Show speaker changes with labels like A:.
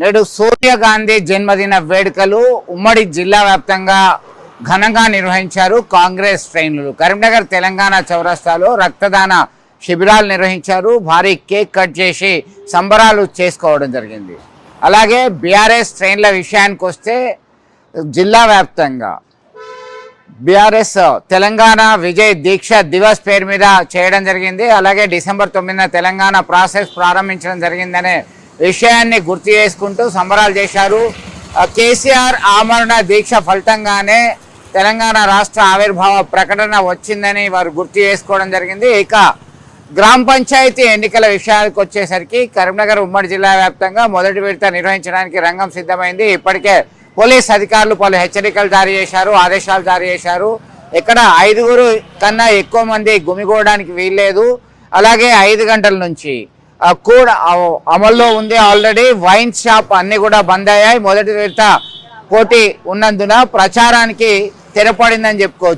A: నేడు సోనియా గాంధీ జన్మదిన వేడుకలు ఉమ్మడి జిల్లా వ్యాప్తంగా ఘనంగా నిర్వహించారు కాంగ్రెస్ శ్రేణులు. కరీంనగర్ తెలంగాణ చౌరస్తాలో రక్తదాన శిబిరాలు నిర్వహించారు. భారీ కేక్ కట్ చేసి సంబరాలు చేసుకోవడం జరిగింది. అలాగే బీఆర్ఎస్ శ్రేణుల విషయానికి వస్తే జిల్లా వ్యాప్తంగా బీఆర్ఎస్ తెలంగాణ విజయ్ దీక్ష దివస్ పేరు మీద చేయడం జరిగింది. అలాగే డిసెంబర్ 9న తెలంగాణ ప్రాసెస్ ప్రారంభించడం జరిగిందనే విషయాన్ని గుర్తు చేసుకుంటూ సంబరాలు చేశారు. కేసీఆర్ ఆమరణ దీక్ష ఫలితంగానే తెలంగాణ రాష్ట్ర ఆవిర్భావ ప్రకటన వచ్చిందని వారు గుర్తు చేసుకోవడం జరిగింది. ఇక గ్రామ పంచాయతీ ఎన్నికల విషయానికి వచ్చేసరికి కరీంనగర్ ఉమ్మడి జిల్లా వ్యాప్తంగా మొదటి విడత నిర్వహించడానికి రంగం సిద్ధమైంది. ఇప్పటికే పోలీస్ అధికారులు పలు హెచ్చరికలు జారీ చేశారు, ఆదేశాలు జారీ చేశారు. ఇక్కడ 5 కన్నా ఎక్కువ మంది గుమిగూడడానికి వీల్లేదు. అలాగే 5 గంటల నుంచి కూడా అమల్లో ఉంది. ఆల్రెడీ వైన్ షాప్ అన్ని కూడా బంద్ అయ్యాయి. మొదటి విడత పోటీ ఉన్నందున ప్రచారానికి తెరపడిందని చెప్పుకోవచ్చు.